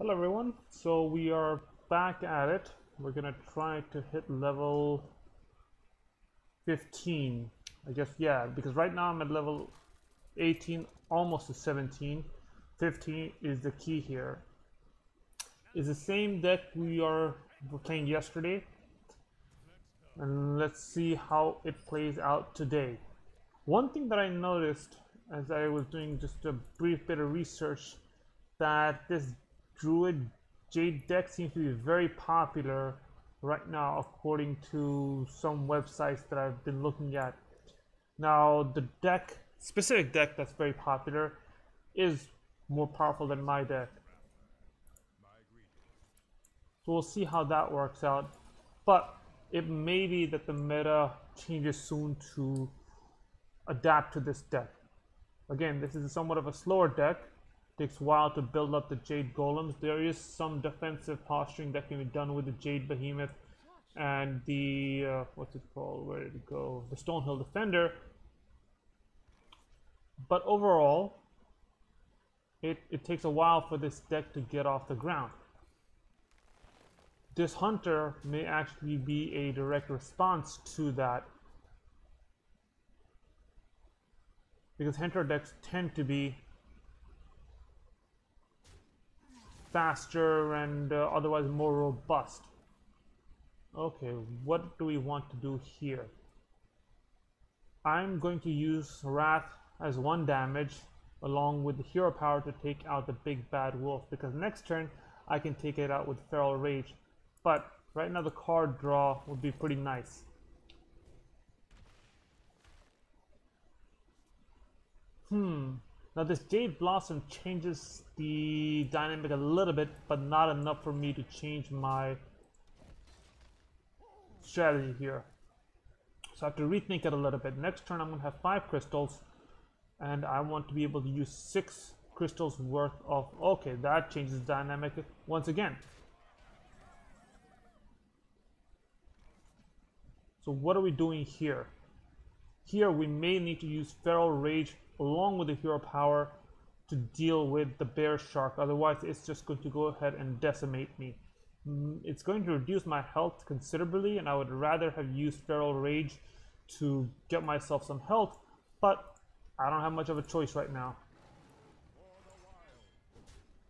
Hello everyone, so we are back at it. We're gonna try to hit level 15. I guess, yeah, because right now I'm at level 18, almost to 17. 15 is the key here. It's the same deck were playing yesterday, and let's see how it plays out today. One thing that I noticed as I was doing just a brief bit of research, that this Druid Jade deck seems to be very popular right now according to some websites that I've been looking at. Now the specific deck that's very popular is more powerful than my deck. So we'll see how that works out. But it may be that the meta changes soon to adapt to this deck. Again, this is somewhat of a slower deck. Takes a while to build up the Jade Golems. There is some defensive posturing that can be done with the Jade Behemoth and the, what's it called? Where did it go? The Stonehill Defender. But overall, it takes a while for this deck to get off the ground. This Hunter may actually be a direct response to that, because Hunter decks tend to be faster and otherwise more robust. Okay, what do we want to do here? I'm going to use Wrath as 1 damage along with the hero power to take out the big bad wolf, because next turn I can take it out with Feral Rage. But right now the card draw would be pretty nice. Now this Jade Blossom changes the dynamic a little bit, but not enough for me to change my strategy here. So I have to rethink it a little bit. Next turn I'm going to have 5 crystals, and I want to be able to use 6 crystals worth of... Okay, that changes the dynamic once again. So what are we doing here? Here we may need to use Feral Rage along with the hero power to deal with the bear shark. Otherwise it's just going to go ahead and decimate me. It's going to reduce my health considerably, and I would rather have used Feral Rage to get myself some health, but I don't have much of a choice right now.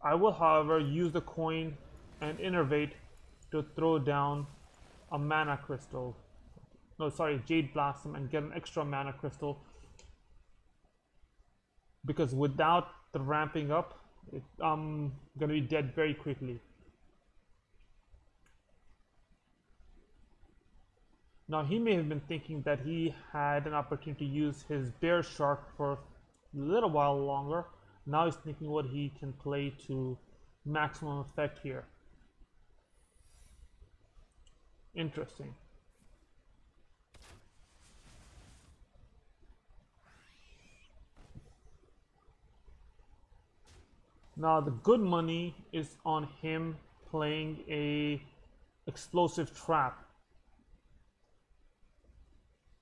I will, however, use the coin and innervate to throw down a mana crystal. No, sorry, Jade Blossom, and get an extra mana crystal, because without the ramping up, I'm gonna be dead very quickly. Now he may have been thinking that he had an opportunity to use his bear shark for a little while longer. Now he's thinking what he can play to maximum effect here. Interesting. Now the good money is on him playing a explosive trap.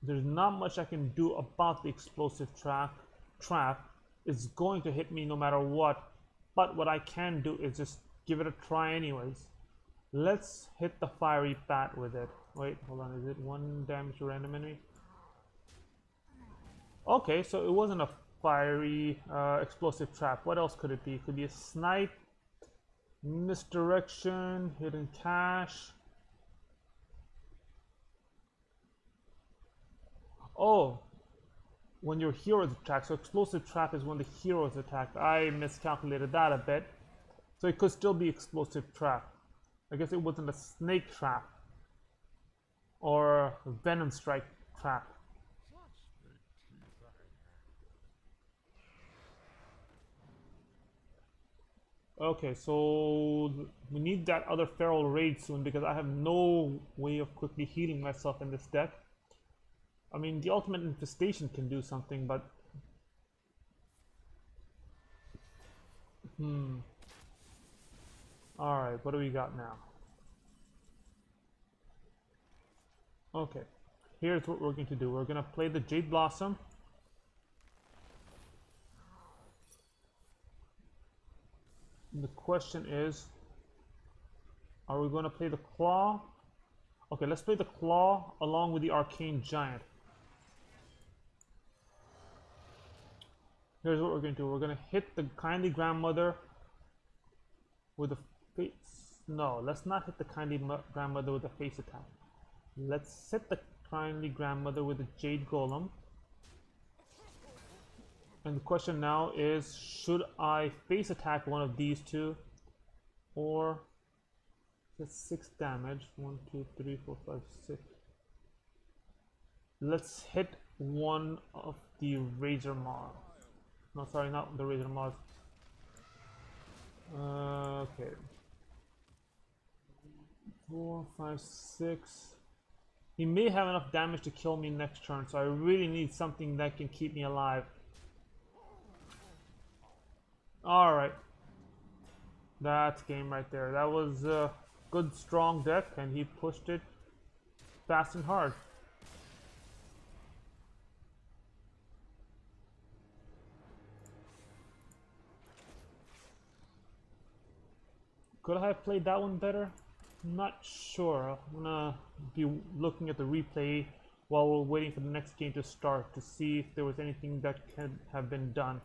There's not much I can do about the explosive trap. It's going to hit me no matter what, but what I can do is just give it a try anyways. Let's hit the fiery bat with it. Wait, hold on, is it 1 damage to random enemy? Okay, so it wasn't a fiery explosive trap. What else could it be? It could be a snipe, misdirection, hidden cache. Oh, when your heroes attack. So explosive trap is when the heroes attack. I miscalculated that a bit. So it could still be explosive trap. I guess it wasn't a snake trap or a venom strike trap. Okay, so we need that other Feral Rage soon, because I have no way of quickly healing myself in this deck. I mean, the Ultimate Infestation can do something, but... Alright, what do we got now? Okay, here's what we're going to do. We're going to play the Jade Blossom. The question is, Are we going to play the Claw? Okay, let's play the Claw along with the Arcane Giant. Here's what we're going to do. We're going to hit the Kindly Grandmother with a face. No, let's not hit the Kindly Grandmother with a face attack. Let's hit the Kindly Grandmother with a Jade Golem. And the question now is, should I face attack one of these two? Or that's 6 damage. 1, 2, 3, 4, 5, 6. Let's hit one of the Razor Maws. No, sorry, not the Razor Maws. Okay. 4, 5, 6. He may have enough damage to kill me next turn, so I really need something that can keep me alive. Alright. That's game right there. That was a good strong deck, and he pushed it fast and hard. Could I have played that one better? I'm not sure. I'm gonna be looking at the replay while we're waiting for the next game to start to see if there was anything that could have been done.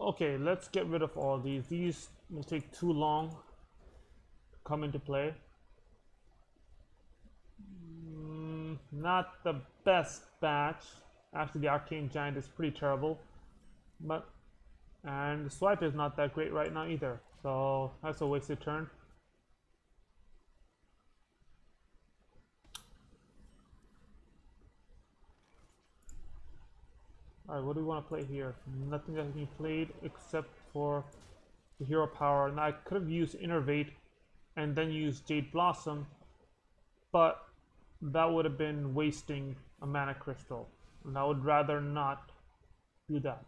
Okay, let's get rid of all these. These will take too long to come into play. Not the best batch. Actually, the Arcane Giant is pretty terrible. And the Swipe is not that great right now either. So that's a wasted turn. Alright, what do we want to play here? Nothing that can be played except for the hero power. Now I could have used Innervate and then used Jade Blossom, but that would have been wasting a mana crystal. And I would rather not do that.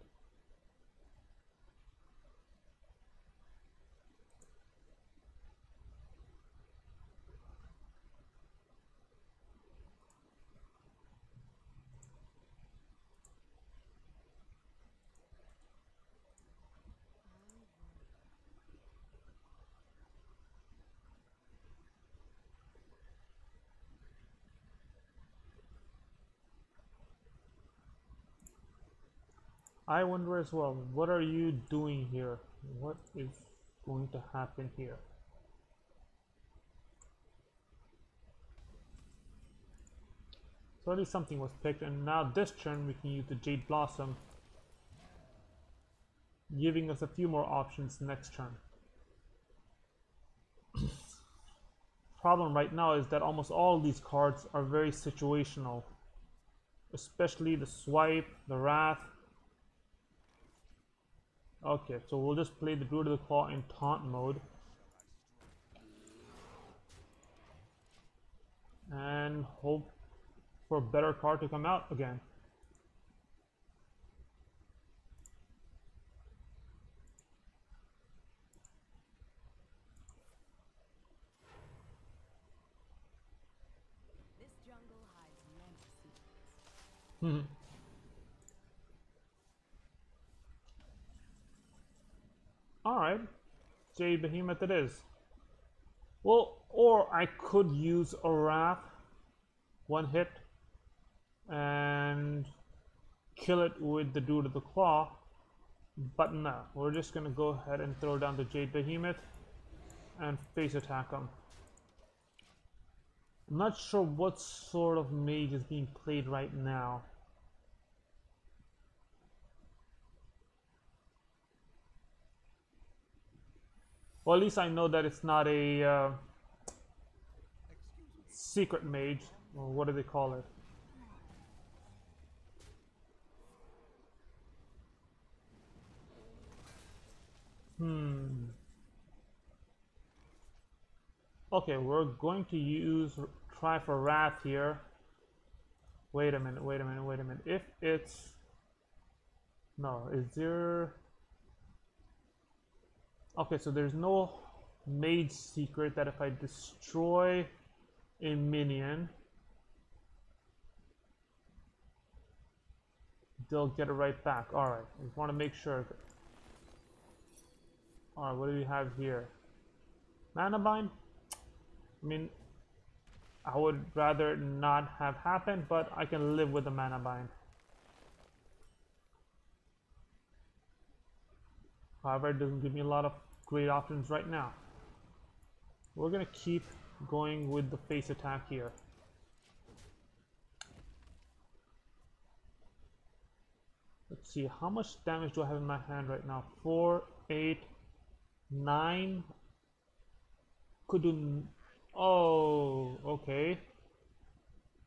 I wonder as well, what are you doing here? What is going to happen here? So at least something was picked, and now this turn we can use the Jade Blossom, giving us a few more options next turn. Problem right now is that almost all these cards are very situational, especially the Swipe, the Wrath. Okay, so we'll just play the Brood of the Claw in taunt mode. And hope for a better card to come out again. This jungle hides many secrets. Alright, Jade Behemoth it is. Well, or I could use a Wrath, one hit, and kill it with the Brood of the Claw. But no, we're just gonna go ahead and throw down the Jade Behemoth and face attack him. I'm not sure what sort of mage is being played right now. Well, at least I know that it's not a secret mage, or what do they call it? Okay, we're going to try for Wrath here. Wait a minute. If it's... No, is there... Okay, so there's no mage secret that if I destroy a minion, they'll get it right back. Alright, I just want to make sure. Alright, what do we have here? Mana bind? I mean, I would rather not have happened, but I can live with the mana bind. However, it doesn't give me a lot of great options right now. We're gonna keep going with the face attack here. Let's see, how much damage do I have in my hand right now? 4, 8, 9. Could do. Oh, okay.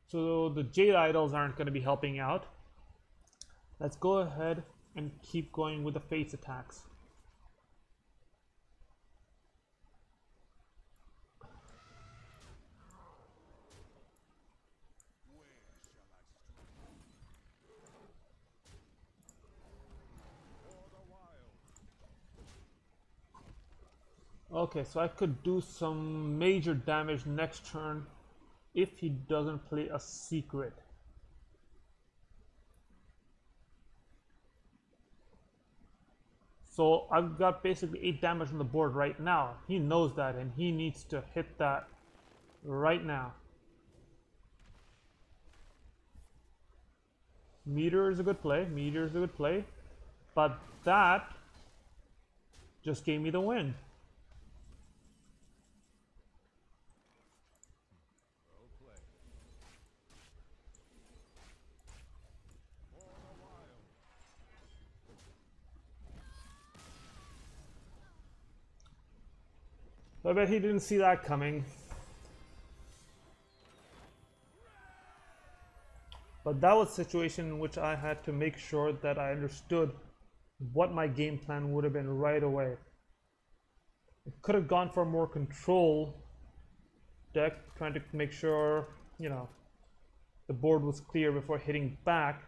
So the Jade Idols aren't going to be helping out. Let's go ahead and keep going with the face attacks. Okay, so I could do some major damage next turn if he doesn't play a secret. So I've got basically 8 damage on the board right now. He knows that and he needs to hit that right now. Meteor is a good play. Meteor is a good play. But that just gave me the win. I bet he didn't see that coming. But that was a situation in which I had to make sure that I understood what my game plan would have been right away. It could have gone for a more control deck, trying to make sure, you know, the board was clear before hitting back.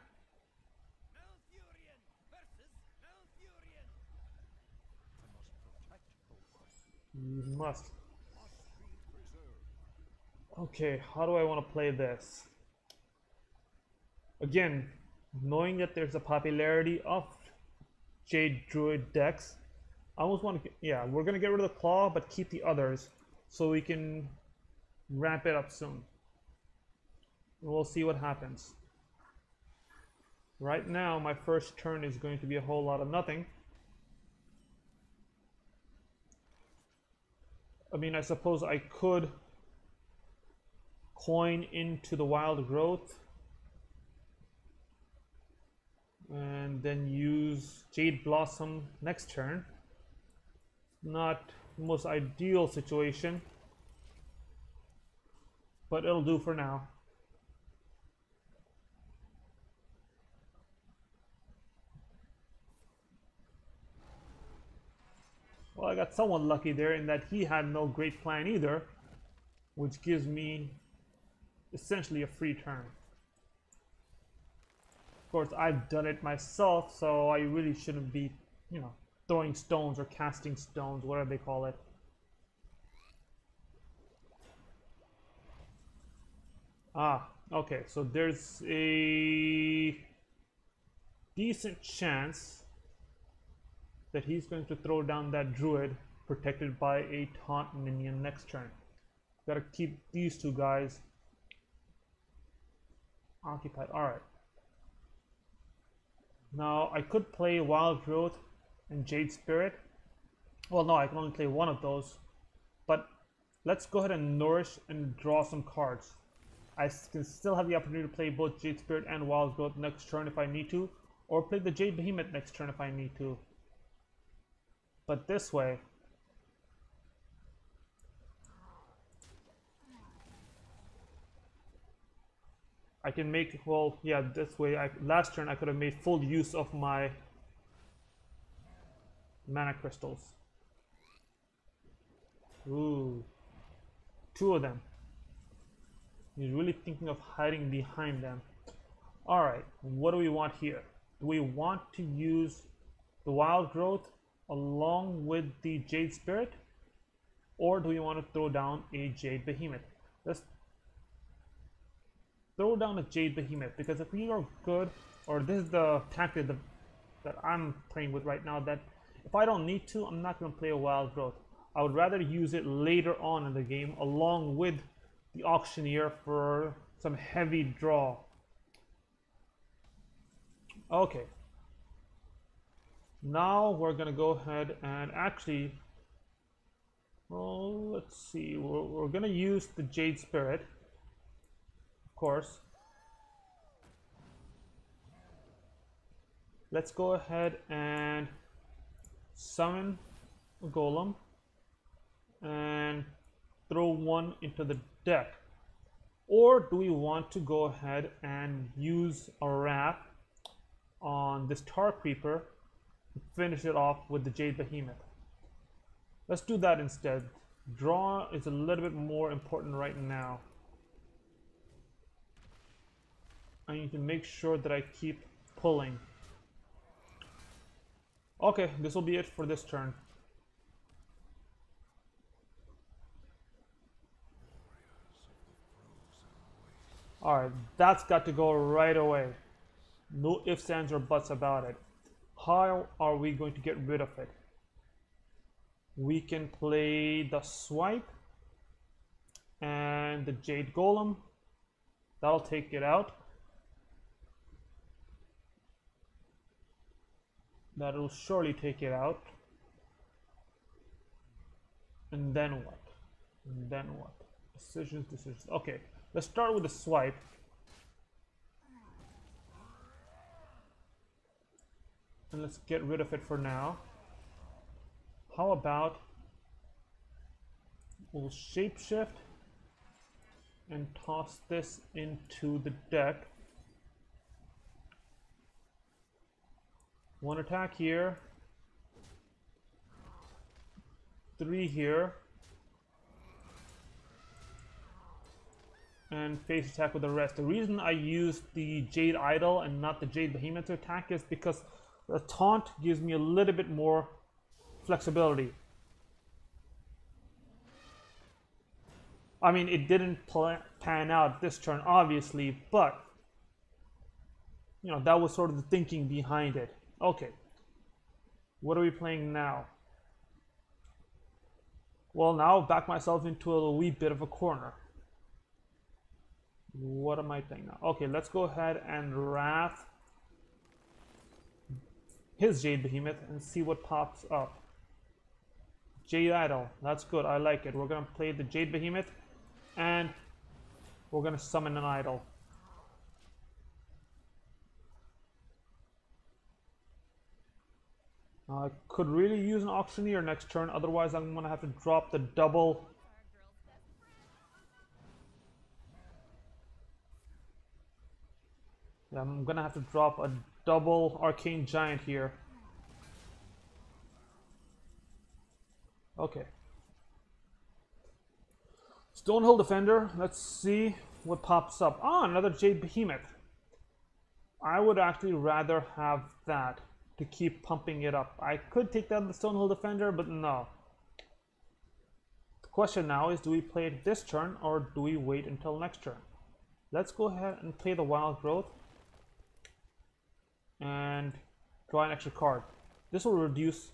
You must. Okay, how do I want to play this? Again, knowing that there's a popularity of Jade Druid decks, I almost want to, yeah, we're going to get rid of the Claw, but keep the others so we can ramp it up soon. We'll see what happens. Right now, my first turn is going to be a whole lot of nothing. I mean, I suppose I could coin into the Wild Growth and then use Jade Blossom next turn. Not the most ideal situation, but it'll do for now. Well, I got somewhat lucky there in that he had no great plan either, which gives me essentially a free turn. Of course, I've done it myself, so I really shouldn't be, you know, throwing stones or casting stones, whatever they call it. Ah, okay, so there's a decent chance that he's going to throw down that druid protected by a taunt minion next turn. Gotta keep these two guys occupied. Alright. Now I could play Wild Growth and Jade Spirit. Well, no, I can only play one of those. But let's go ahead and nourish and draw some cards. I can still have the opportunity to play both Jade Spirit and Wild Growth next turn if I need to, or play the Jade Behemoth next turn if I need to. But this way, I can make, well, yeah, this way, last turn I could have made full use of my mana crystals. Ooh, 2 of them. He's really thinking of hiding behind them. Alright, what do we want here? Do we want to use the Wild Growth along with the Jade Spirit, or do we want to throw down a Jade Behemoth? Let's throw down a Jade Behemoth, because if we are good, or this is the tactic that I'm playing with right now, that if I don't need to, I'm not going to play a Wild Growth. I would rather use it later on in the game along with the Auctioneer for some heavy draw. Okay. Now we're going to go ahead and actually, well, let's see, we're going to use the Jade Spirit, of course. Let's go ahead and summon a golem and throw one into the deck. Or do we want to go ahead and use a wrap on this Tar Creeper and finish it off with the Jade Behemoth? Let's do that instead. Draw is a little bit more important right now. I need to make sure that I keep pulling. Okay, this will be it for this turn. Alright, that's got to go right away. No ifs, ands, or buts about it. How are we going to get rid of it? We can play the Swipe and the Jade Golem. That'll take it out. That'll surely take it out. And then what? And then what? Decisions, decisions. Okay, let's start with the Swipe. And let's get rid of it for now. How about we'll shapeshift and toss this into the deck. One attack here, 3 here, and face attack with the rest. The reason I use the Jade Idol and not the Jade Behemoth to attack is because the taunt gives me a little bit more flexibility. I mean, it didn't pan out this turn, obviously, but you know, that was sort of the thinking behind it. Okay, what are we playing now? Well, now I've backed myself into a wee bit of a corner. What am I playing now? Okay, let's go ahead and Wrath his Jade Behemoth and see what pops up. Jade Idol, that's good, I like it. We're gonna play the Jade Behemoth and we're gonna summon an idol. I could really use an Auctioneer next turn, otherwise I'm gonna have to drop the double. Yeah, I'm gonna have to drop a double Arcane Giant here. Okay. Stonehill Defender, let's see what pops up. Ah, another Jade Behemoth. I would actually rather have that to keep pumping it up. I could take down the Stonehill Defender, but no. The question now is, do we play it this turn or do we wait until next turn? Let's go ahead and play the Wild Growth and draw an extra card. This will reduce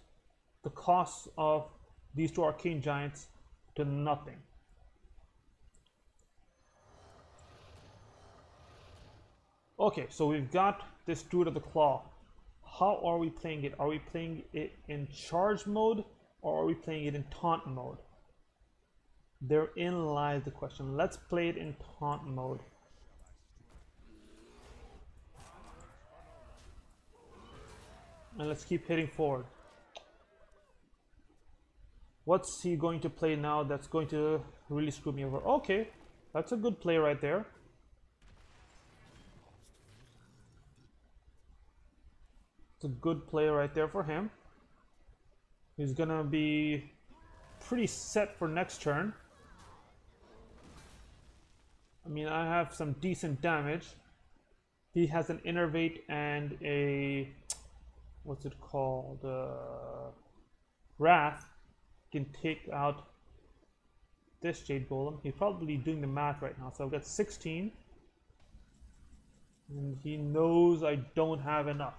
the cost of these two Arcane Giants to nothing. Okay, so we've got this Druid of the Claw. How are we playing it? Are we playing it in charge mode or are we playing it in taunt mode? Therein lies the question. Let's play it in taunt mode. And let's keep hitting forward. What's he going to play now that's going to really screw me over? Okay, that's a good play right there. It's a good play right there for him. He's gonna be pretty set for next turn. I mean, I have some decent damage. He has an Innervate and a, what's it called? Wrath can take out this Jade Golem. He's probably doing the math right now. So I've got 16. And he knows I don't have enough.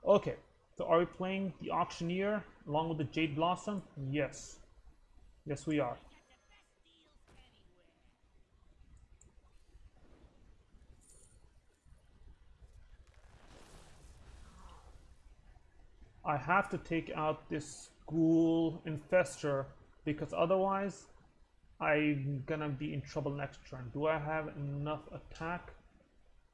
Okay, so are we playing the Auctioneer along with the Jade Blossom? Yes. Yes, we are. I have to take out this Ghoul Infestor because otherwise I'm gonna be in trouble next turn. Do I have enough attack?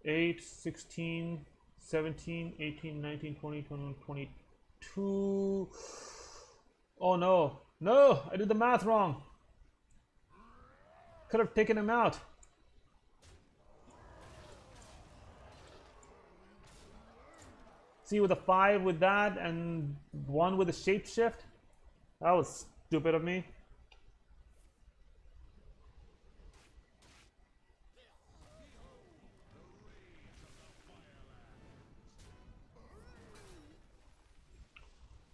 8, 16, 17, 18, 19, 20, 21, 22. Oh no. No! I did the math wrong. Could have taken him out. See, with a 5 with that and 1 with a shapeshift? That was stupid of me.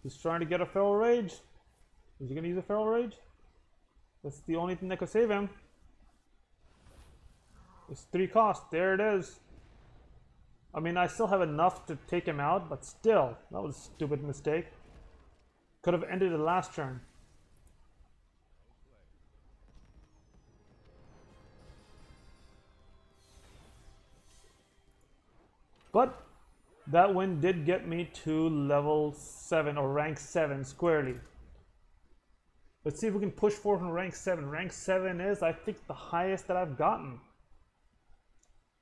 He's trying to get a Feral Rage. Is he gonna use a Feral Rage? That's the only thing that could save him. It's 3 cost. There it is. I mean, I still have enough to take him out, but still, that was a stupid mistake. Could have ended the last turn. But that win did get me to level 7 or rank 7 squarely. Let's see if we can push forward from rank 7. Rank 7 is, I think, the highest that I've gotten.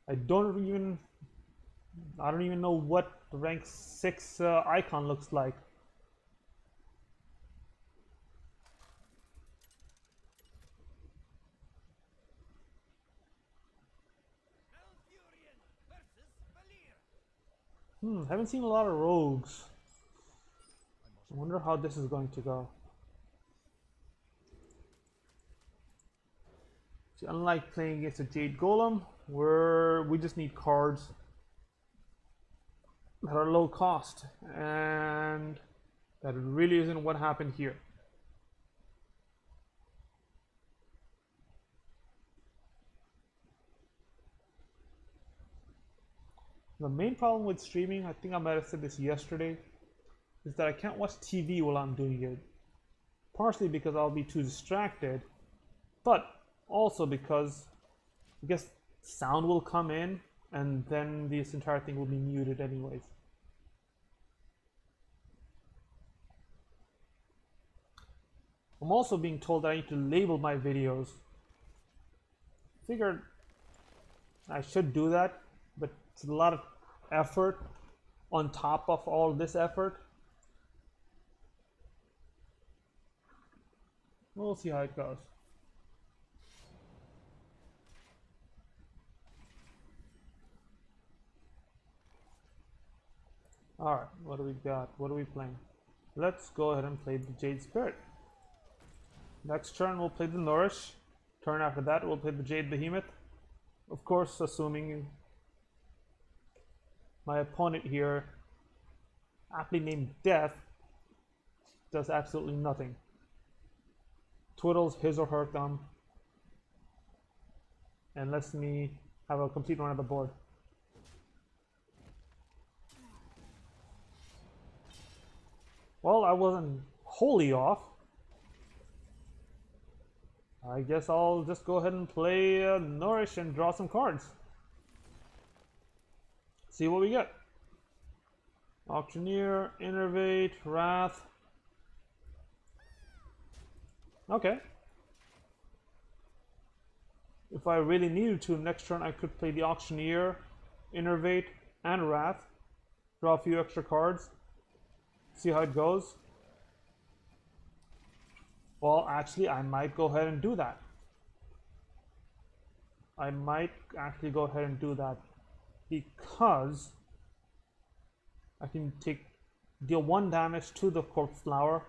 I don't even know what the rank 6 icon looks like. Haven't seen a lot of rogues. I wonder how this is going to go. See, unlike playing against a Jade Golem, where we just need cards that are low cost, and that really isn't what happened here. The main problem with streaming, I think I might have said this yesterday, is that I can't watch TV while I'm doing it. Partially because I'll be too distracted, but also because I guess sound will come in and then this entire thing will be muted anyways. I'm also being told that I need to label my videos. Figured I should do that, but it's a lot of effort on top of all this effort. We'll see how it goes. Alright, what do we got? What are we playing? Let's go ahead and play the Jade Spirit. Next turn we'll play the Nourish. Turn after that we'll play the Jade Behemoth. Of course, assuming my opponent here, aptly named Death, does absolutely nothing. Twiddles his or her thumb and lets me have a complete run of the board. Well, I wasn't wholly off. I guess I'll just go ahead and play Nourish and draw some cards. See what we get. Auctioneer, Innervate, Wrath. Okay. If I really needed to, next turn I could play the Auctioneer, Innervate, and Wrath. Draw a few extra cards. See how it goes. Well, actually, I might go ahead and do that. I might actually go ahead and do that because I can deal 1 damage to the Corpse Flower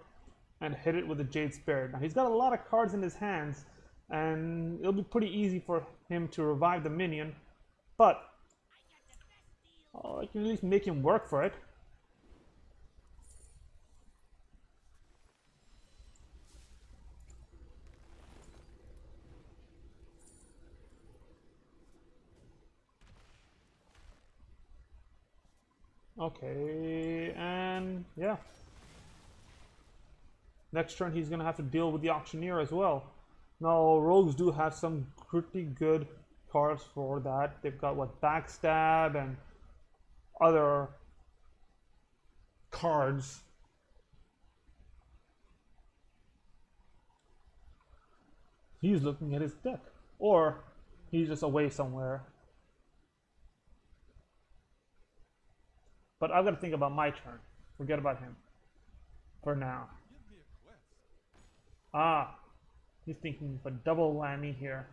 and hit it with the Jade Spirit. Now, he's got a lot of cards in his hands, and it'll be pretty easy for him to revive the minion, but I can at least make him work for it. Okay, and yeah. Next turn he's gonna have to deal with the auctioneer as well. Now rogues do have some pretty good cards for that. They've got what, backstab and other cards. He's looking at his deck, or he's just away somewhere. But I've got to think about my turn. Forget about him for now. Ah, he's thinking of a double whammy here,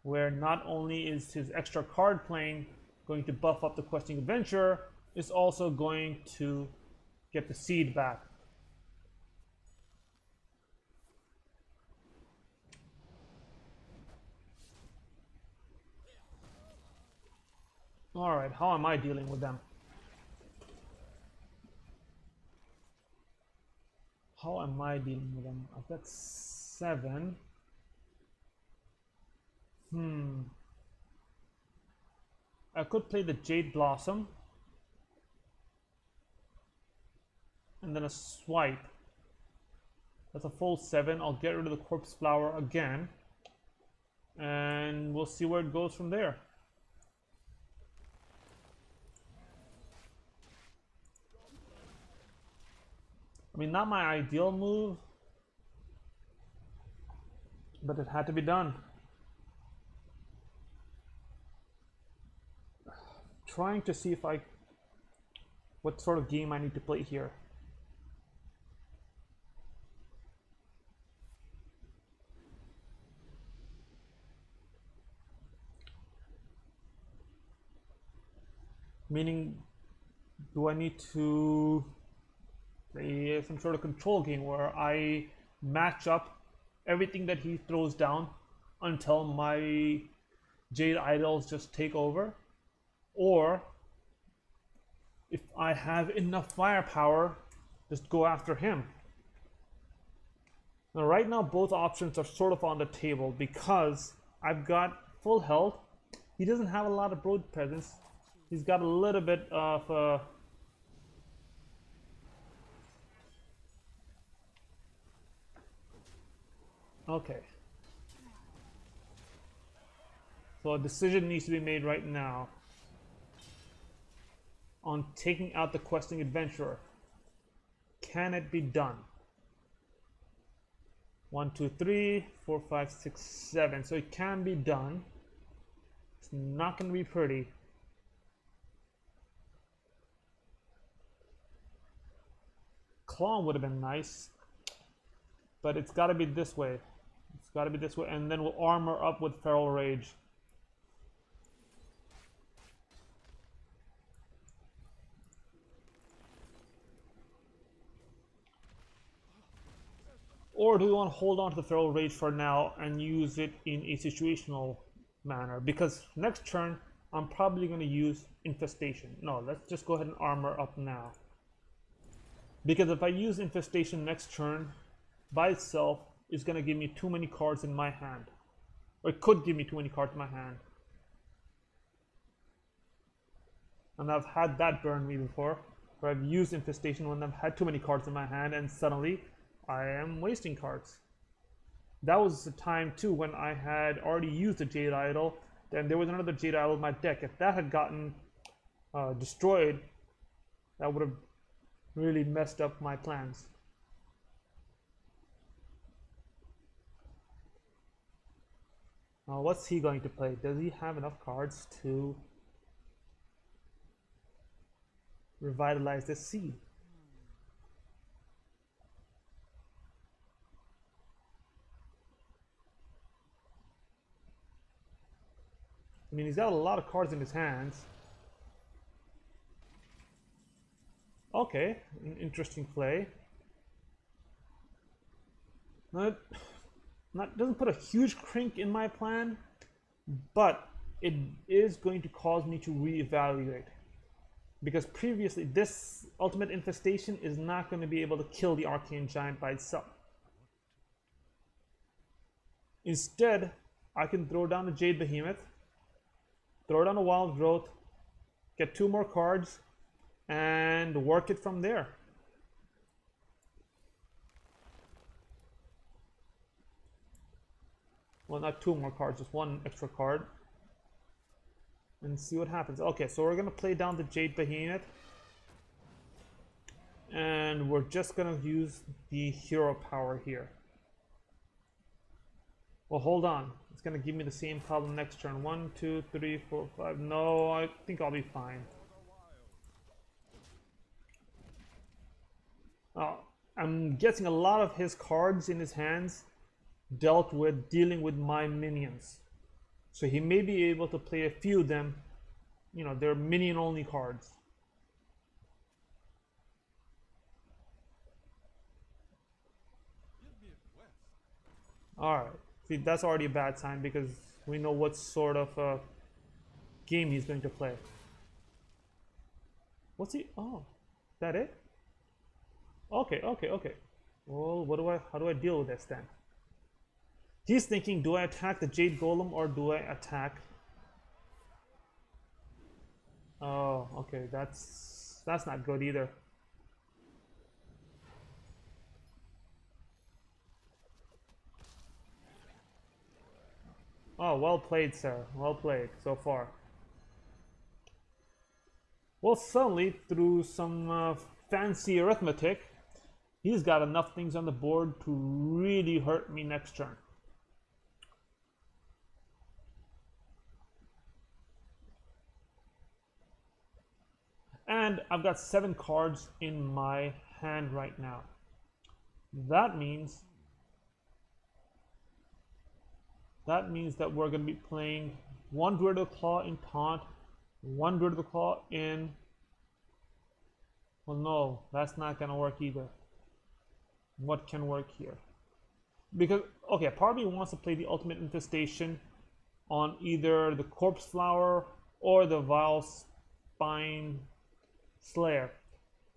where not only is his extra card playing going to buff up the questing adventure, it's also going to get the seed back. Alright, how am I dealing with them? How am I dealing with them? I've got 7. I could play the Jade Blossom and then a swipe. That's a full 7. I'll get rid of the Corpse Flower again, and we'll see where it goes from there. I mean, not my ideal move, but it had to be done. Trying to see if what sort of game I need to play here. Meaning, do I need to play some sort of control game where I match up everything that he throws down until my Jade Idols just take over? Or if I have enough firepower, just go after him. Now right now both options are sort of on the table because I've got full health. He doesn't have a lot of broad presence. He's got a little bit of okay. So a decision needs to be made right now on taking out the questing adventurer. Can it be done? 1, 2, 3, 4, 5, 6, 7. So it can be done. It's not going to be pretty. Claw would have been nice, but it's got to be this way. It's got to be this way, and then we'll armor up with Feral Rage. Or do we want to hold on to the Feral Rage for now and use it in a situational manner? Because next turn, I'm probably going to use Infestation. No, let's just go ahead and armor up now. Because if I use Infestation next turn, by itself, it's going to give me too many cards in my hand. Or it could give me too many cards in my hand. And I've had that burn me before, where I've used Infestation when I've had too many cards in my hand and suddenly I am wasting cards. That was the time too when I had already used the Jade Idol. Then there was another Jade Idol in my deck. If that had gotten destroyed, that would have really messed up my plans. Now what's he going to play? Does he have enough cards to revitalize this seed? I mean, he's got a lot of cards in his hands. Okay, an interesting play. Doesn't put a huge crink in my plan, but it is going to cause me to reevaluate. Because previously, this Ultimate Infestation is not going to be able to kill the Arcane Giant by itself. Instead, I can throw down the Jade Behemoth, throw down a Wild Growth, get 2 more cards, and work it from there. Well, not two more cards, just one extra card. And see what happens. Okay, so we're gonna play down the Jade Behemoth. And we're just gonna use the hero power here. Well, hold on. It's gonna give me the same problem next turn. 1, 2, 3, 4, 5. No, I think I'll be fine. I'm guessing a lot of his cards in his hands dealt with dealing with my minions. So he may be able to play a few of them. You know, they're minion only cards. Alright. See, that's already a bad sign because we know what sort of game he's going to play. What's he? Oh, is that it? Okay, okay, okay. Well, how do I deal with this then? He's thinking, do I attack the Jade Golem or do I attack? Oh, okay, that's not good either. Oh, well played, sir. Well played so far. Well, suddenly, through some fancy arithmetic, he's got enough things on the board to really hurt me next turn. And I've got 7 cards in my hand right now. That means that we're going to be playing 1 Druid of the Claw in Taunt, 1 Druid of the Claw in... Well, no, that's not going to work either. What can work here? Because, okay, part of me wants to play the Ultimate Infestation on either the Corpse Flower or the Vile Spine Slayer.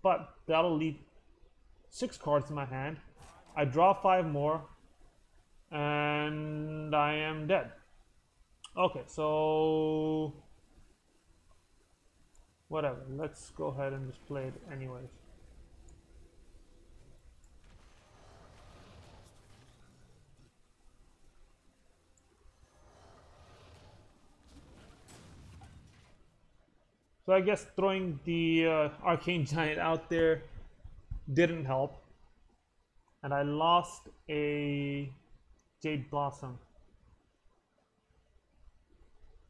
But that'll leave 6 cards in my hand. I draw 5 more. And I am dead. Okay, so... whatever. Let's go ahead and just play it anyways. So I guess throwing the Arcane Giant out there didn't help. And I lost a Jade Blossom.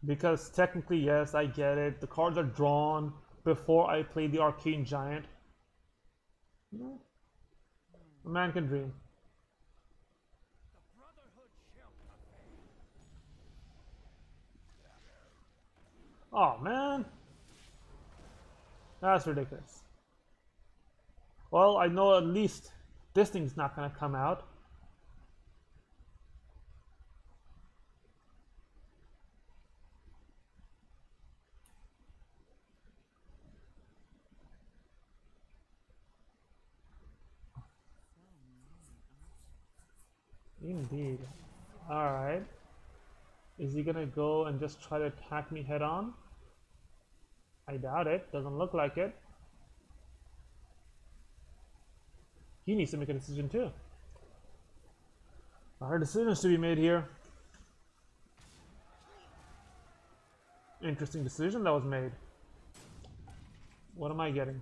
Because technically, yes, I get it. The cards are drawn before I play the Arcane Giant. No. A man can dream. Oh, man. That's ridiculous. Well, I know at least this thing's not going to come out. Indeed. Alright. Is he gonna go and just try to attack me head on? I doubt it. Doesn't look like it. He needs to make a decision too. There are decisions to be made here. Interesting decision that was made. What am I getting?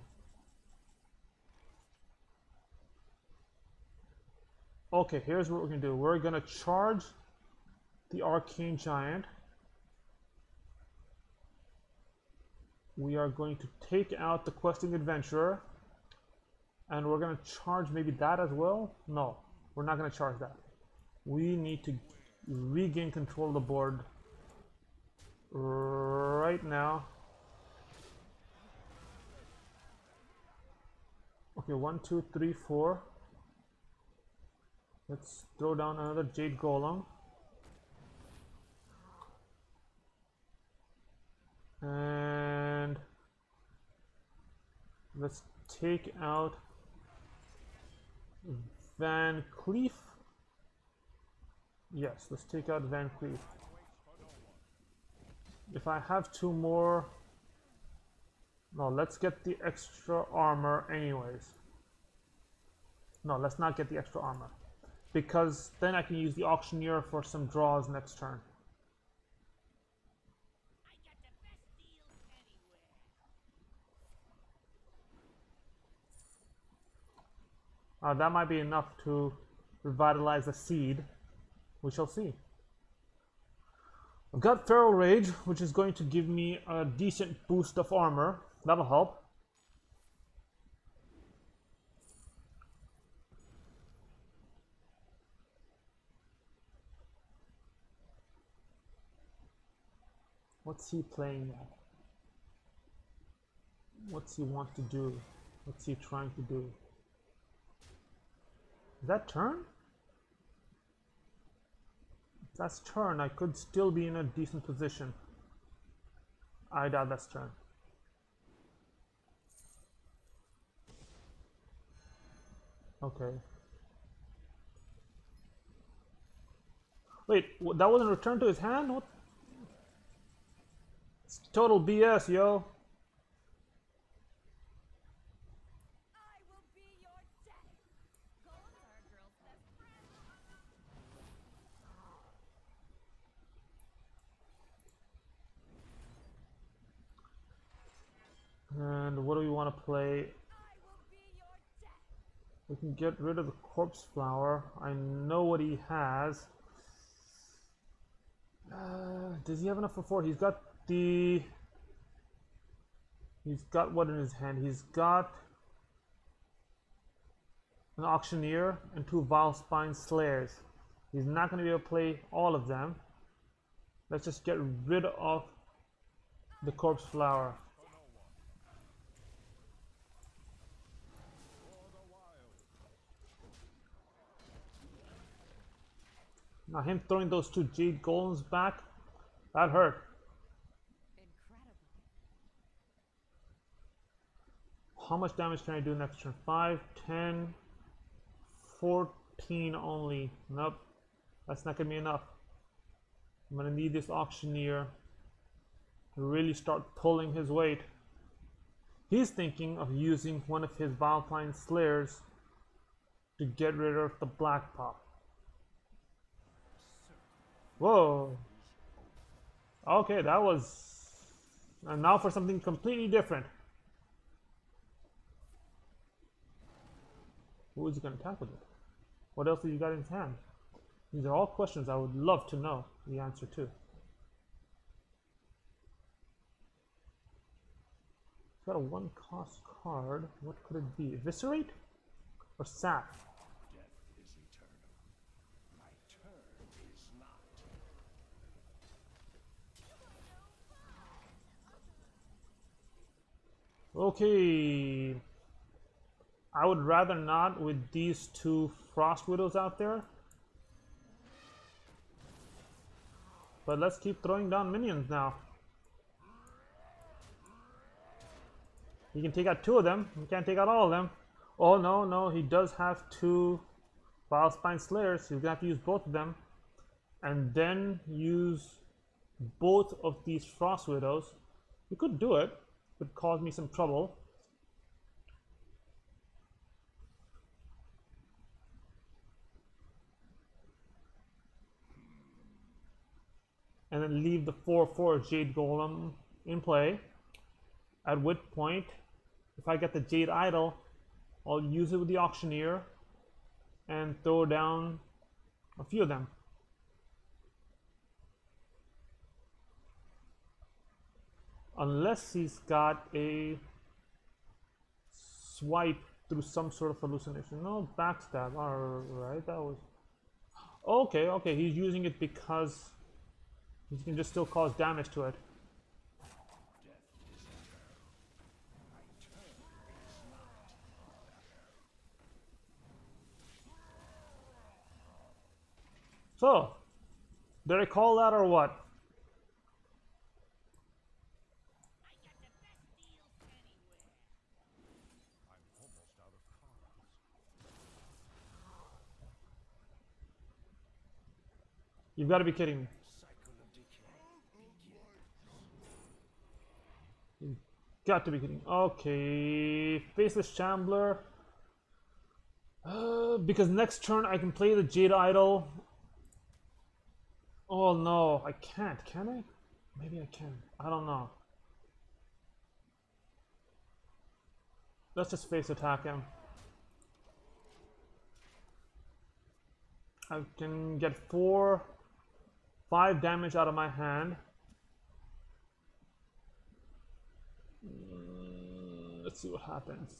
Okay, here's what we're gonna do. We're gonna charge the Arcane Giant. We are going to take out the Questing Adventurer. And we're gonna charge maybe that as well? No, we're not gonna charge that. We need to regain control of the board right now. Okay, 1, 2, 3, 4. Let's throw down another Jade Golem. And let's take out Van Cleef. Yes, let's take out Van Cleef. If I have 2 more, No, let's get the extra armor anyways. No, let's not get the extra armor. Because then I can use the auctioneer for some draws next turn. That might be enough to revitalize the seed. We shall see. I've got Feral Rage, which is going to give me a decent boost of armor. That'll help. What's he playing at? What's he want to do? What's he trying to do? Is that turn? If that's turn, I could still be in a decent position. I doubt that's turn. Okay. Wait, that wasn't returned to his hand? What? It's total BS, yo. I will be your daddy. Golems are a girl's best friend. And what do we want to play? I will be your daddy. We can get rid of the corpse flower. I know what he has. Does he have enough for 4? He's got the... He's got what in his hand? He's got an auctioneer and 2 vile spine slayers. He's not going to be able to play all of them. Let's just get rid of the corpse flower. Now him throwing those 2 jade golems back, that hurt. Incredible. How much damage can I do next turn? 5, 10, 14 only. Nope, that's not gonna be enough. I'm gonna need this auctioneer to really start pulling his weight. He's thinking of using one of his Valpine Slayers to get rid of the black pop. Whoa. Okay, that was... And now for something completely different. Who is he going to attack with it? What else has he got in his hand? These are all questions I would love to know the answer to. He's got a 1-cost card. What could it be? Eviscerate? Or Sap? Okay, I would rather not with these 2 Frost Widows out there. But let's keep throwing down minions now. He can take out 2 of them. He can't take out all of them. Oh no, no, he does have 2 Vile Spine Slayers. He's gonna have to use both of them. And then use both of these Frost Widows. He could do it. Would cause me some trouble. And then leave the 4/4 Jade Golem in play. At which point, if I get the Jade Idol, I'll use it with the Auctioneer and throw down a few of them. Unless he's got a swipe through some sort of hallucination. No, backstab. Alright, that was... Okay, okay, he's using it because he can just still cause damage to it. So, did I call that or what? You've got to be kidding me. He's Got to be kidding. Okay, Faceless Shambler. Because next turn I can play the Jade Idol. Oh no, I can't, can I? Maybe I can. I don't know. Let's just face attack him. I can get 5 damage out of my hand. Let's see what happens.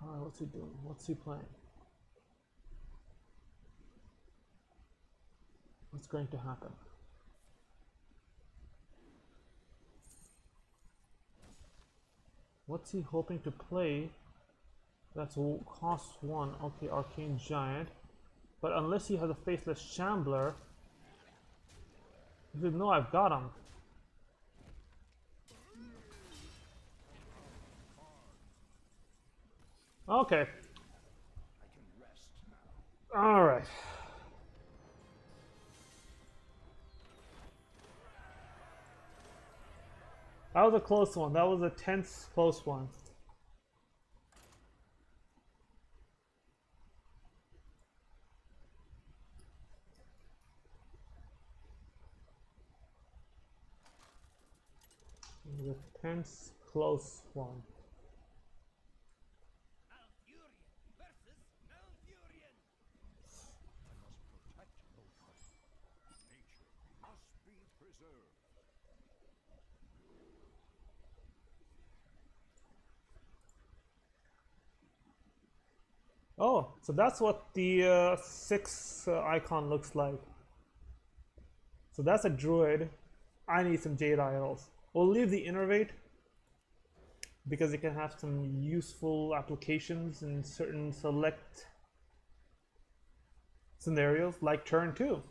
Alright, what's he doing? What's he playing? What's going to happen? What's he hoping to play? That's cost 1. Okay, Arcane Giant. But unless he has a Faceless Shambler, he said, no, I've got him. Okay. Alright. That was a close one. That was a tense, close one. It was a tense, close one. Oh, so that's what the 6 icon looks like. So that's a druid. I need some Jade Idols. We'll leave the Innervate because it can have some useful applications in certain select scenarios, like turn 2.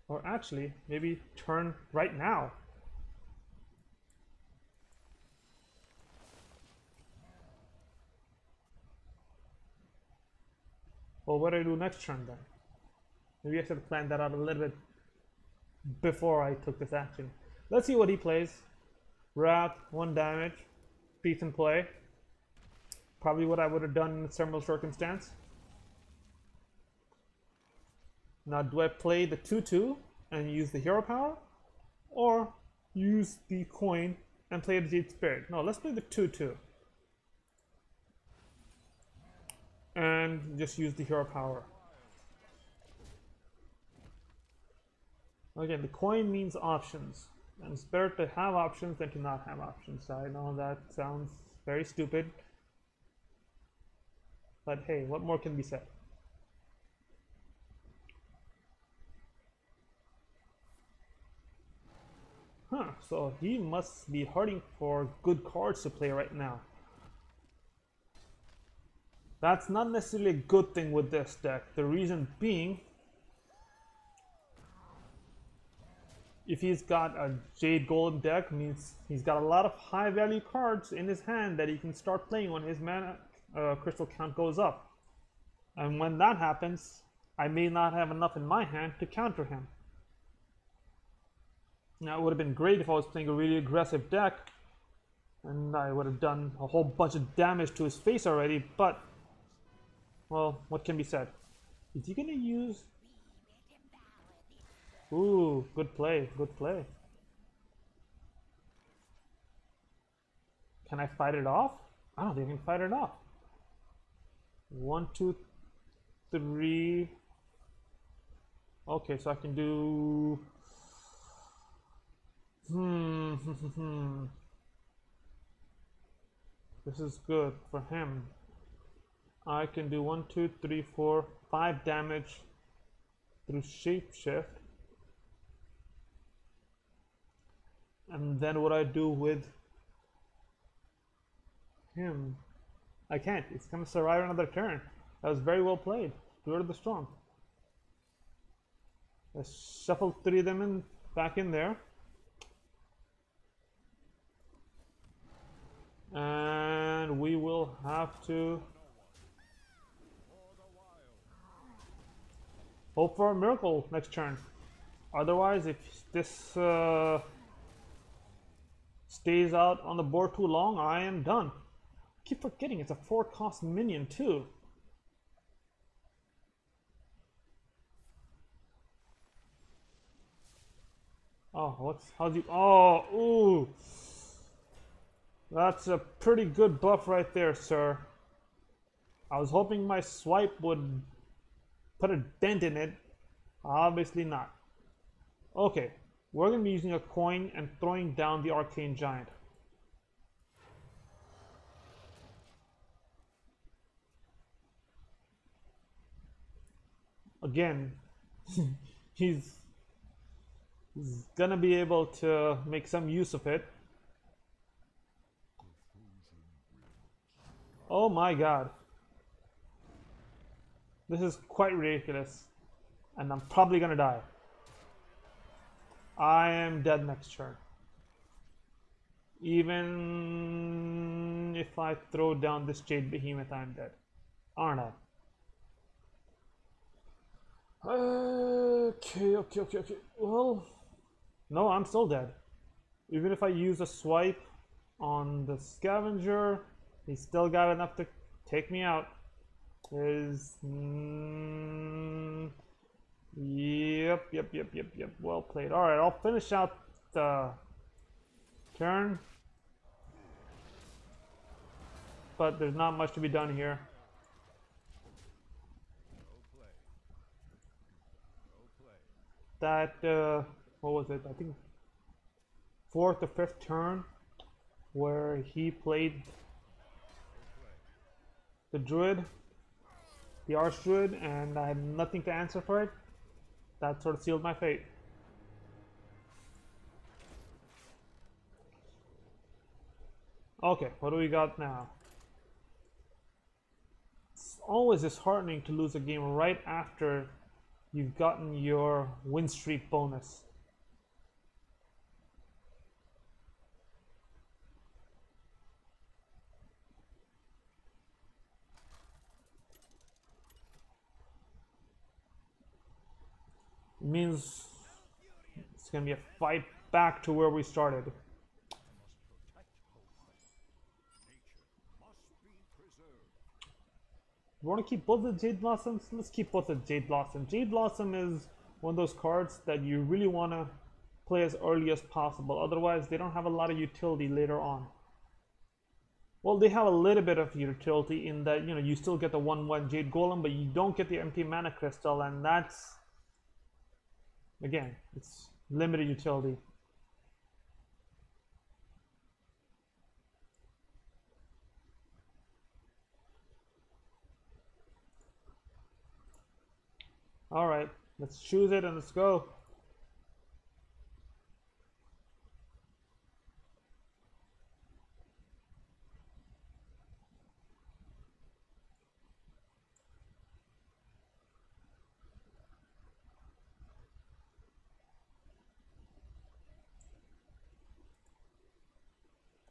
Or actually, maybe turn right now. Well, what do I do next turn then? Maybe I should have planned that out a little bit before I took this action. Let's see what he plays. Wrath, 1 damage. Decent play. Probably what I would have done in a similar circumstance. Now, do I play the 2/2 and use the hero power? Or use the coin and play the Jade Spirit? No, let's play the 2/2. And just use the hero power. Again, the coin means options. And it's better to have options than to not have options. I know that sounds very stupid. But hey, what more can be said? Huh, so he must be hurting for good cards to play right now. That's not necessarily a good thing with this deck. The reason being, if he's got a Jade Golem deck, means he's got a lot of high value cards in his hand that he can start playing when his mana crystal count goes up. And when that happens, I may not have enough in my hand to counter him. Now, it would have been great if I was playing a really aggressive deck and I would have done a whole bunch of damage to his face already, but, well, what can be said? Is he going to use... Ooh, good play, good play. Can I fight it off? I don't think I can fight it off. 1, 2, 3. Okay, so I can do... This is good for him. I can do 1, 2, 3, 4, 5 damage through Shapeshift. And then what I do with him? I can't. It's gonna survive another turn. That was very well played. Lord of the Storm. Let's shuffle 3 of them in back in there. we will have to hope for a miracle next turn. Otherwise, if this stays out on the board too long, I am done. Keep forgetting it's a 4-cost minion too. Oh, how's you? Oh, ooh. That's a pretty good buff right there, sir. I was hoping my swipe would put a dent in it. Obviously not. Okay, we're going to be using a coin and throwing down the Arcane Giant. Again, he's going to be able to make some use of it. Oh my god. This is quite ridiculous. And I'm probably going to die. I am dead next turn. Even if I throw down this Jade Behemoth, I'm dead. Aren't I? Okay. Well, no, I'm still dead. Even if I use a swipe on the Scavenger, he's still got enough to take me out. Yep. Well played. Alright, I'll finish out the turn. But there's not much to be done here. That, what was it? I think 4th or 5th turn where he played the Druid, the Archdruid, and I had nothing to answer for it. That sort of sealed my fate. Okay, what do we got now? It's always disheartening to lose a game right after you've gotten your win streak bonus. It means it's going to be a fight back to where we started. We want to keep both the Jade Blossoms? Let's keep both the Jade Blossom. Jade Blossom is one of those cards that you really want to play as early as possible. Otherwise, they don't have a lot of utility later on. Well, they have a little bit of utility in that, you know, you still get the 1/1 Jade Golem, but you don't get the empty mana crystal, and that's, again, it's limited utility. All right, let's choose it and let's go.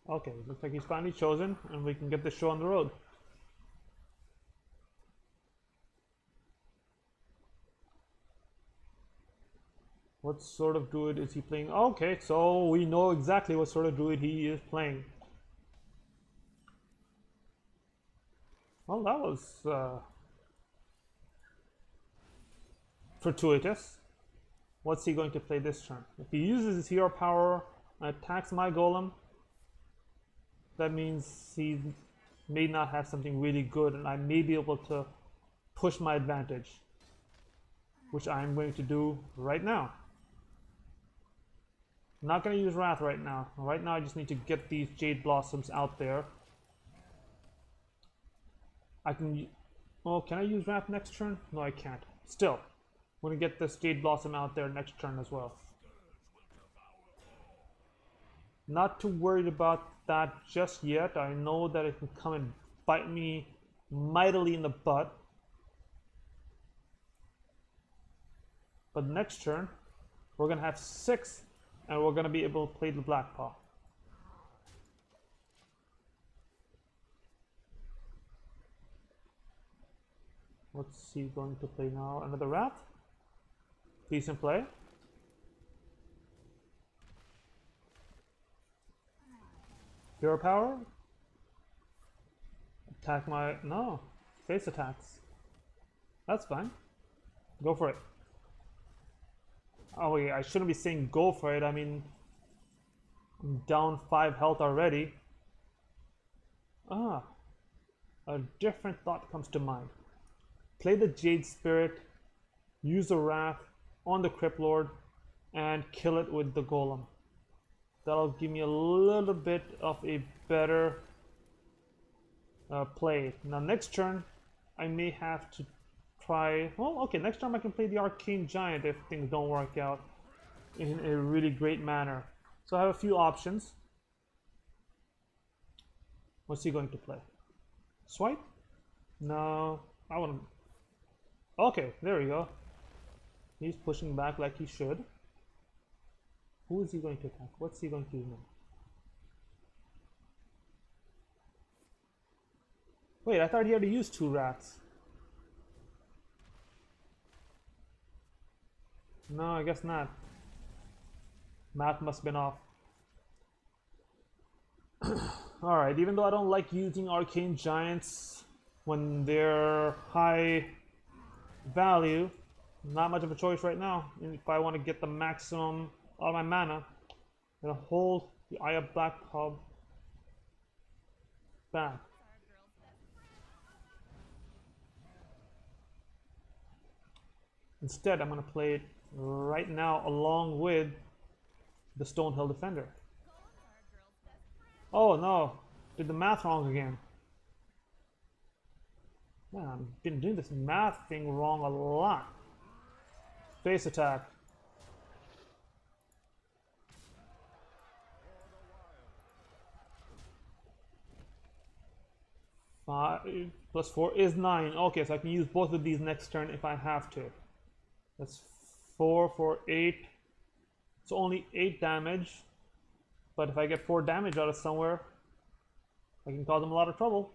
Okay, looks like he's finally chosen, and we can get the show on the road. What sort of druid is he playing? Okay, so we know exactly what sort of druid he is playing. Well, that was fortuitous. What's he going to play this turn? If he uses his hero power and attacks my golem, that means he may not have something really good, and I may be able to push my advantage, which I'm going to do right now. I'm not going to use Wrath right now. Right now I just need to get these Jade Blossoms out there. I can... Oh, can I use Wrath next turn? No, I can't. Still, I'm going to get this Jade Blossom out there next turn as well. Not too worried about that just yet. I know that it can come and bite me mightily in the butt. But next turn, we're going to have 6, and we're going to be able to play the Black Paw. What's he going to play now? Another rat? Decent play. Hero power? Attack my... No. Face attacks. That's fine. Go for it. Oh wait, I shouldn't be saying go for it. I mean, I'm down 5 health already. Ah. A different thought comes to mind. Play the Jade Spirit, use the Wrath on the Crypt Lord, and kill it with the Golem. That'll give me a little bit of a better play. Now next turn, I may have to try... Well, okay, next time I can play the Arcane Giant if things don't work out in a really great manner. So I have a few options. What's he going to play? Swipe? No, I want to... Okay, there we go. He's pushing back like he should. Who is he going to attack? What's he going to do now? Wait, I thought he had to use 2 rats. No, I guess not. Math must have been off. Alright, even though I don't like using Arcane Giants when they're high value, not much of a choice right now. If I want to get the maximum out of my mana, I'm gonna hold the Eye of Black Pub back. Instead, I'm gonna play it right now along with the Stonehill Defender. Oh no, did the math wrong again. Man, I've been doing this math thing wrong a lot. Face attack. Five plus 4 is 9. Okay, so I can use both of these next turn if I have to. That's 4 for 8. It's only 8 damage. But if I get 4 damage out of somewhere, I can cause him a lot of trouble.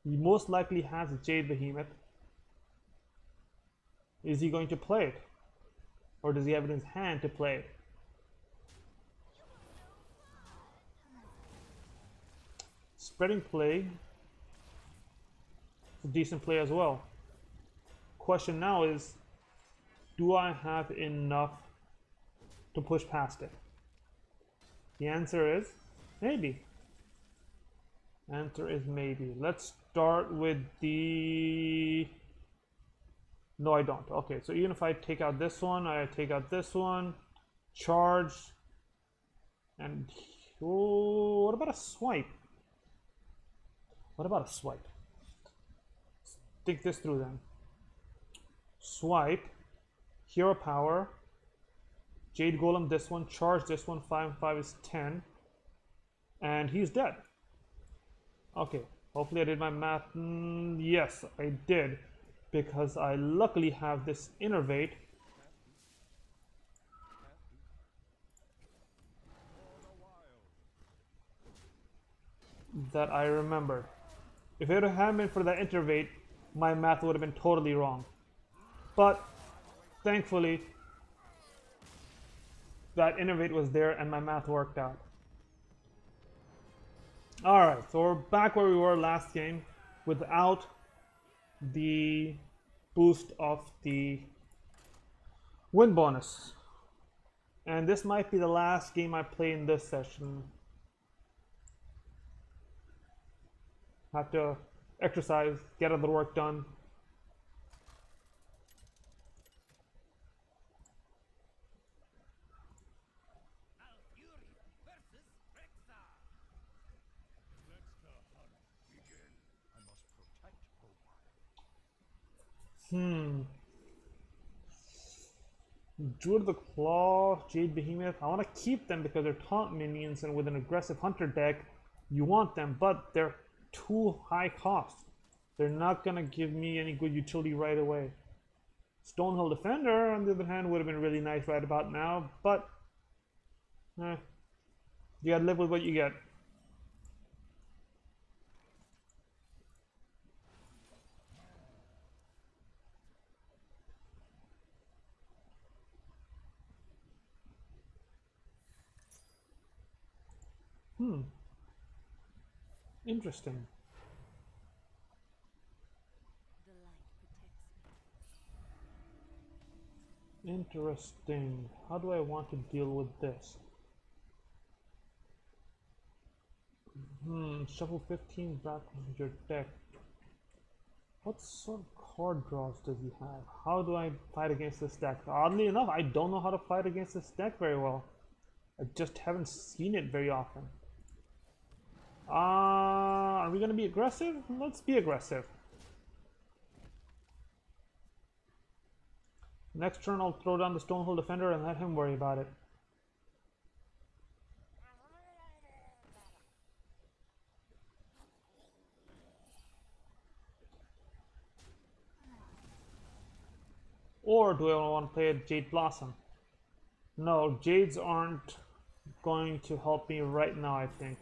He most likely has a Jade Behemoth. Is he going to play it? Or does he have it in his hand to play it? Spreading Plague. It's a decent play as well. Question now is, do I have enough to push past it? The answer is maybe. Answer is maybe. Let's start with the... No, I don't. Okay, so even if I take out this one, I take out this one, charge, and... Oh, what about a swipe? What about a swipe? Let's think this through then. Swipe, hero power, Jade Golem this one, charge this one, 5 and 5 is 10, and he's dead. Okay, hopefully I did my math. Yes, I did, because I luckily have this Innervate that I remembered. If it hadn't been for that Innervate, my math would have been totally wrong. But thankfully, that Innervate was there and my math worked out. Alright, so we're back where we were last game without the boost of the win bonus. And this might be the last game I play in this session. Have to exercise, get other work done. Druid of the Claw, Jade Behemoth. I want to keep them because they're taunt minions, and with an aggressive hunter deck, you want them, but they're too high cost. They're not going to give me any good utility right away. Stonehill Defender, on the other hand, would have been really nice right about now, but you gotta live with what you get. Hmm. Interesting. The light protects me. Interesting. How do I want to deal with this? Shuffle 15 back from your deck. What sort of card draws does he have? How do I fight against this deck? Oddly enough, I don't know how to fight against this deck very well. I just haven't seen it very often. Are we gonna be aggressive? Let's be aggressive. Next turn, I'll throw down the Stonehold Defender and let him worry about it. Or do I want to play a Jade Blossom? No, Jades aren't going to help me right now, I think.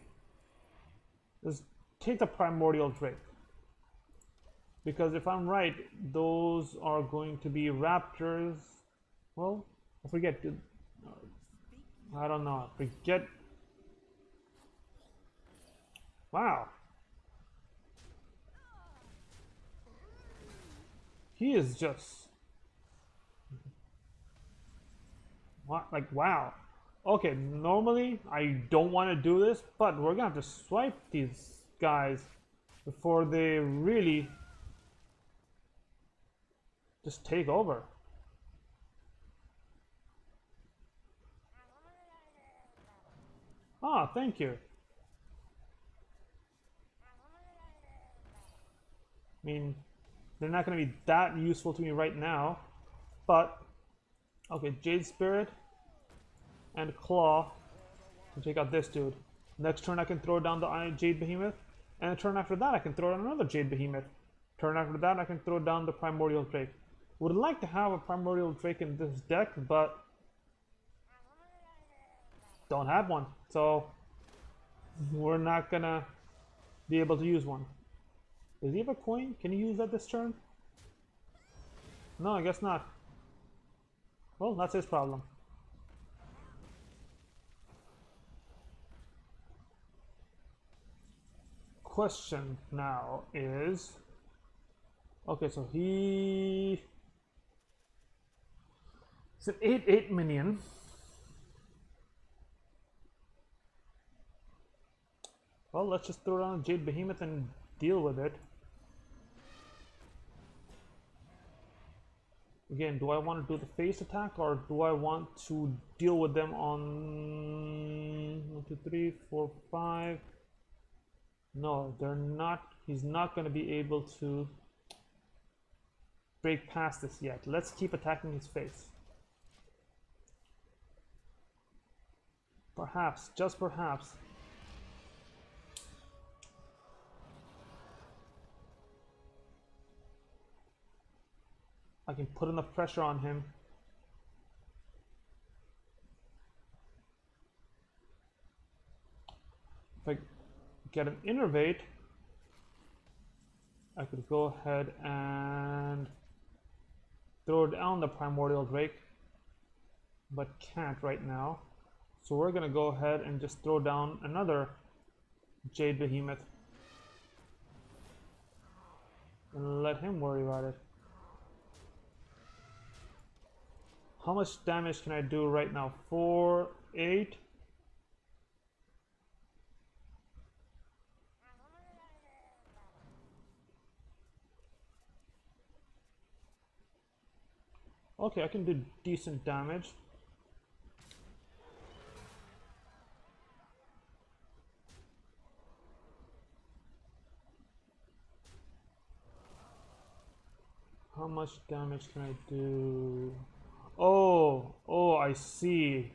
Let's take the Primordial Drake. Because if I'm right, those are going to be Raptors. Well, I forget. I don't know. Forget. Wow. He is just. What? Like, wow. Okay, normally I don't want to do this, but we're gonna have to swipe these guys before they really just take over. Ah, thank you. I mean, they're not going to be that useful to me right now, but okay, Jade Spirit and Claw to take out this dude. Next turn I can throw down the Jade Behemoth, and the turn after that I can throw down another Jade Behemoth. Turn after that I can throw down the Primordial Drake. Would like to have a Primordial Drake in this deck, but don't have one, so we're not gonna be able to use one. Does he have a coin? Can he use that this turn? No, I guess not. Well, that's his problem. Question now is... Okay, so he... It's an 8/8 minion. Well, let's just throw down a Jade Behemoth and deal with it. Again, do I want to do the face attack or do I want to deal with them on 1, 2, 3, 4, 5? No, they're not. He's not going to be able to break past this yet. Let's keep attacking his face. Perhaps, just perhaps. I can put enough pressure on him. If I get an innervate, I could go ahead and throw down the Primordial Drake, but can't right now. So we're gonna go ahead and just throw down another Jade Behemoth and let him worry about it. How much damage can I do right now? 4, 8. Okay, I can do decent damage. How much damage can I do? Oh, I see.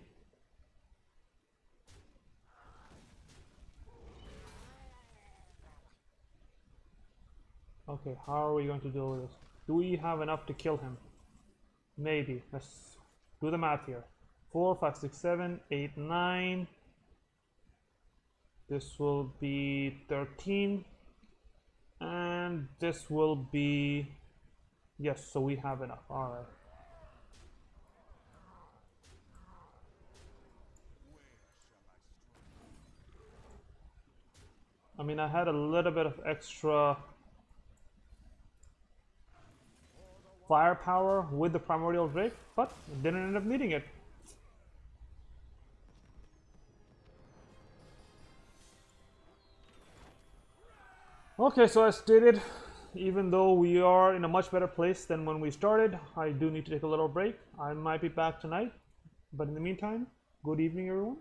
Okay, how are we going to deal with this? Do we have enough to kill him? Maybe. Let's do the math here. 4, 5, 6, 7, 8, 9. This will be 13. And this will be... Yes, so we have enough. Alright. I mean, I had a little bit of extra firepower with the Primordial Drake, but didn't end up needing it. Okay, so as stated, even though we are in a much better place than when we started, I do need to take a little break. I might be back tonight, but in the meantime, good evening, everyone.